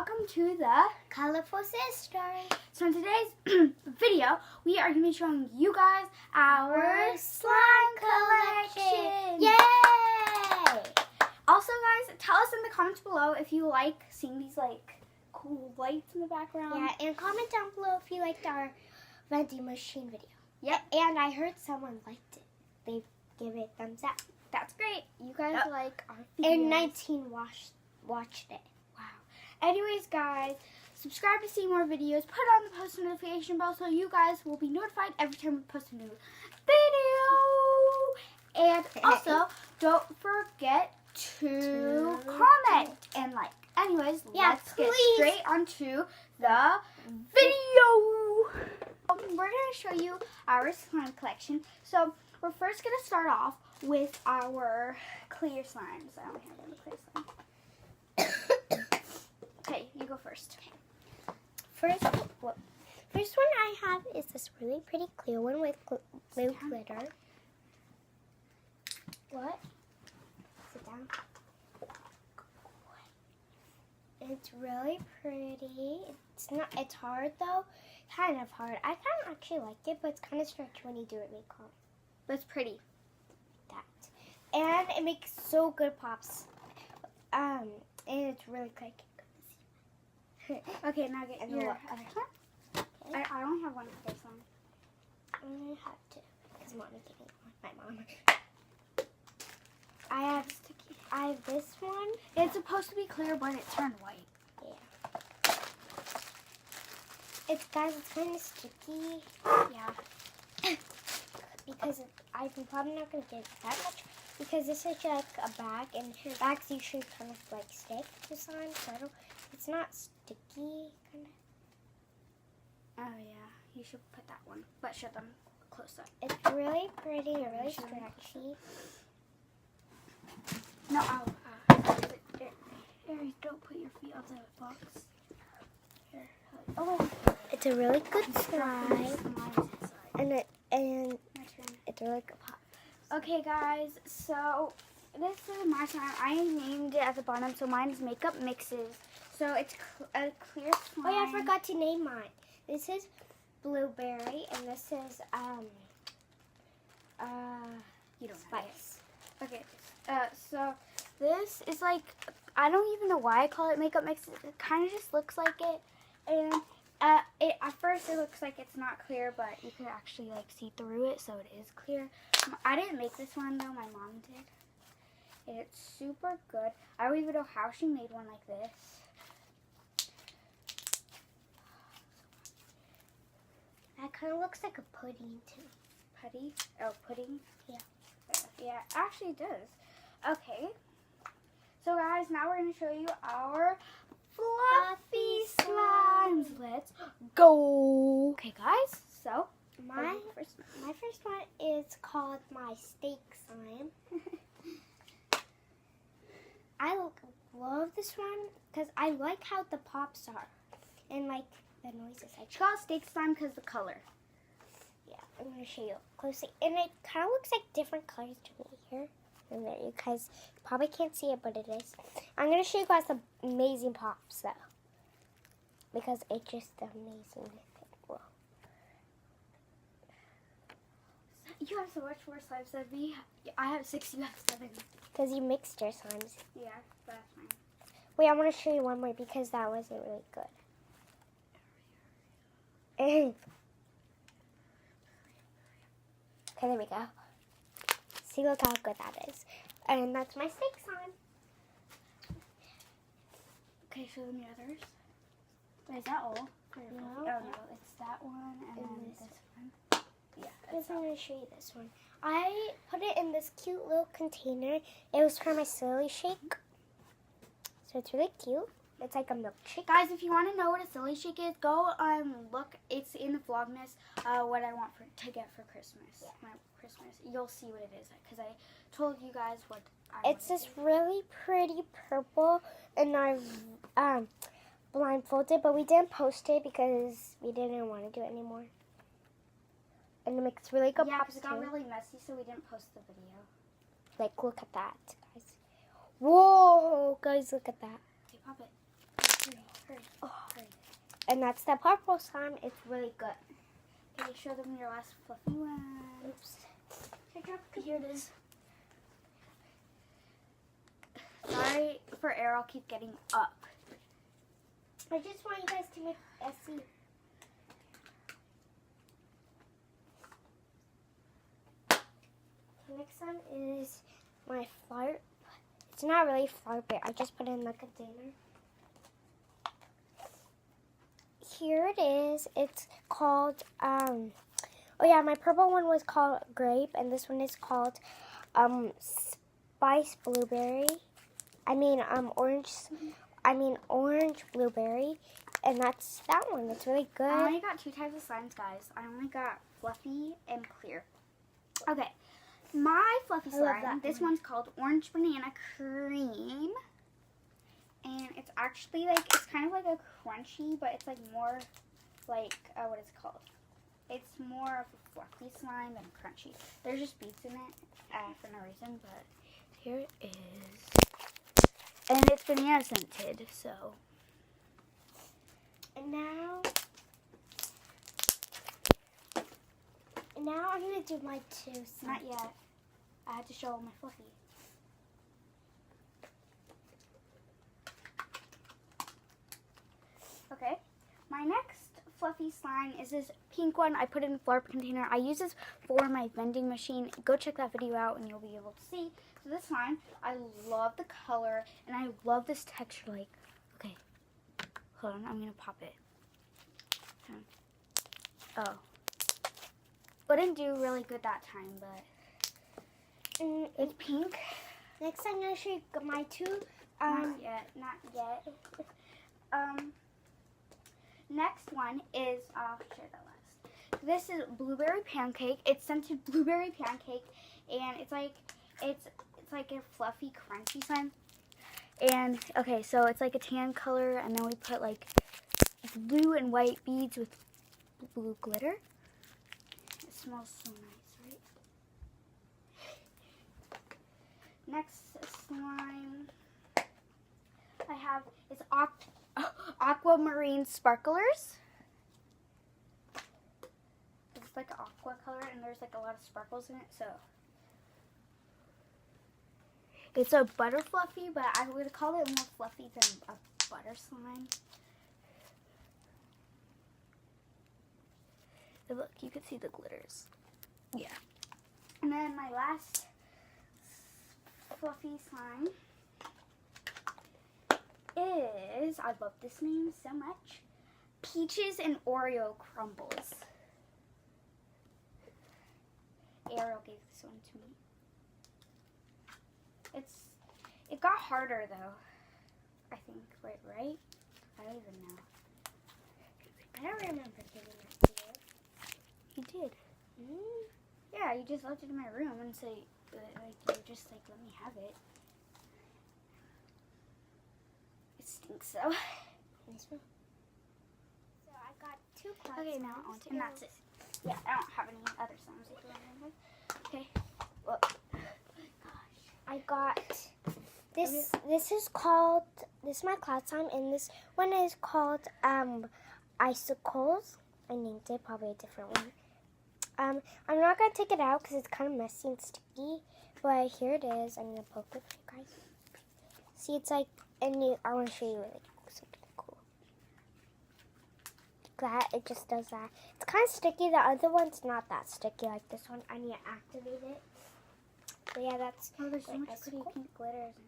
welcome to the Colorful Sister. So in today's video, we are going to be showing you guys our slime collection. Yay! Also guys, tell us in the comments below if you like seeing these like cool lights in the background. Yeah, and comment down below if you liked our vending machine video. Yep. And I heard someone liked it. They give it thumbs up. That's great. You guys like our videos. And 19 watched it. Wow. Anyways guys, subscribe to see more videos. Put on the post notification bell so you guys will be notified every time we post a new video. And also, don't forget to comment and like. Anyways, let's get straight onto the video. We're going to show you our slime collection. So, we're first going to start off with our clear slimes. I only have one clear slime. Okay, you go first. First one I have is this really pretty clear one with blue glitter. What? Sit down. It's really pretty. It's hard though. Kind of hard. I kind of actually like it, but it's kind of stretchy when you do it makeup. But it's pretty. That. And it makes so good pops. And it's really quick. Okay, now get your look. other slime. Okay. I only have one clear slime. I'm going to have to, because Mommy gave me one. My mom. I have this one. It's supposed to be clear, but it turned white. Yeah. It's kind of sticky. Yeah. Because I'm probably not going to get that much. Because this is like a bag, and bags usually kind of like stick to slime, so it's not sticky, kind of. Oh yeah, you should put that one, but show them close up. It's really pretty and really stretchy. No, Aries, don't put your feet on the box. Here. Oh, It's a really good slime, and it's a really good pop. okay, guys, so this is my slime. I named it at the bottom, so mine is Makeup Mixes. So it's a clear slime. Oh yeah, I forgot to name mine. This is blueberry, and this is you don't spice. Okay, so this is like, I don't even know why I call it Makeup Mixes. It kind of just looks like it, and at first it looks like it's not clear, but you can actually like see through it, so it is clear. I didn't make this one though, my mom did. And it's super good. I don't even know how she made one like this. That kind of looks like a pudding too. Putty? Oh, pudding? Yeah. Yeah, actually it does. Okay. So guys, now we're going to show you our fluffy slimes. Let's go. Okay guys, so My first one is called my steak slime. I love this one because I like how the pops are and like the noises. It's called steak slime because the color. Yeah, I'm going to show you closely. And it kind of looks like different colors to me here. And there, you guys probably can't see it, but it is. I'm going to show you guys the amazing pops, though. Because it's just amazing. Whoa. You have so much more slimes than me. I have 6, you have 7. Because you mixed your slimes. Yeah, that's fine. Wait, I want to show you one more because that wasn't really good. Okay, there we go. See, look how good that is. And that's my steak slime. Okay, show them the others. Wait, is that all? No. Oh no, it's that one and then this this one. Yeah, I'm going to show you this one. I put it in this cute little container. It was for my silly shake. So it's really cute. It's like a milkshake. Guys, if you want to know what a silly shake is, go look. It's in the Vlogmas. What I want to get for Christmas. Yeah. My Christmas. You'll see what it is because I told you guys what. It's this really pretty purple, and I've blindfolded, but we didn't post it because we didn't want to do it anymore. And it makes really good pops pops it got too. really messy, so we didn't post the video. Like, look at that, guys. Whoa, guys, look at that. Okay, pop it. Hurry. Oh. And that's the purple slime. It's really good. Can you show them your last fluffy one? Oops. Here it is. Sorry for air, I'll keep getting up. I just want you guys to make a see. The next one is my fart. It's not really fart, but I just put it in the container. Here it is. It's called, oh yeah, my purple one was called grape, and this one is called, spice blueberry. Orange blueberry, and that's that one. That's really good. I only got 2 types of slimes, guys. I only got fluffy and clear. Okay, my fluffy slime, this one's called Orange Banana Cream. And it's actually like, it's kind of like a crunchy, but it's like more like, what is it called? It's more of a fluffy slime than crunchy. There's just beads in it for no reason, but here it is. And it's banana scented, so. And now I'm going to do my 2 slimes. Not yet. I had to show all my fluffy. Okay, my next fluffy slime is this pink one. I put it in a Florp container. I use this for my vending machine. Go check that video out and you'll be able to see. So this slime, I love the color and I love this texture. Like, okay, hold on, I'm gonna pop it. Oh, wouldn't do really good that time, but it's pink. Next, I'm going to show you my 2. Not yet. Next one is, I'll show that last. This is blueberry pancake. It's scented blueberry pancake, and it's like a fluffy, crunchy slime. And okay, so it's like a tan color, and then we put like blue and white beads with blue glitter. It smells so nice, right? Next slime I have is aquamarine sparklers. It's like aqua color, and there's like a lot of sparkles in it, so it's a butter fluffy, but I would call it more fluffy than a butter slime. And look, you can see the glitters. Yeah. And then my last fluffy slime is, I love this name so much, Peaches and Oreo Crumbles. Ariel gave this one to me. It got harder though, I think, right? I don't even know. I don't remember giving it to you. You did. Yeah, you just left it in my room and say, you just like, let me have it. It stinks though. So I got 2 pots. Okay, now on to, and that's it. Yeah, I don't have any other slimes to do. Okay. Well, I got this. This is called. This is my cloud slime, and this one is called icicles. I named it, probably a different one. I'm not gonna take it out because it's kind of messy and sticky. But here it is. I'm gonna poke it for you guys. See, it's like, and I want to show you really something cool. That it just does that. It's kind of sticky. The other one's not that sticky like this one. I need to activate it. But yeah, that's. oh, there's so much pretty pink glitters in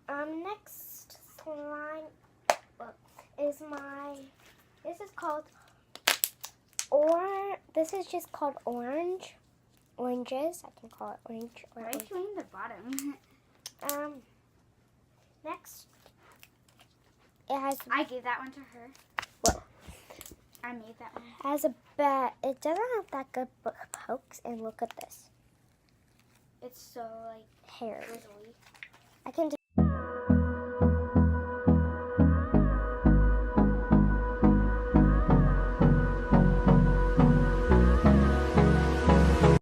here. Next slime is my. This is called This is just called orange. Oranges. I can call it orange. Why are you showing the bottom? Next, it has. I gave that one to her. What? I made that one. Has a bit. It doesn't have that good pokes. And look at this. It's so like Hair. drizzly. I can.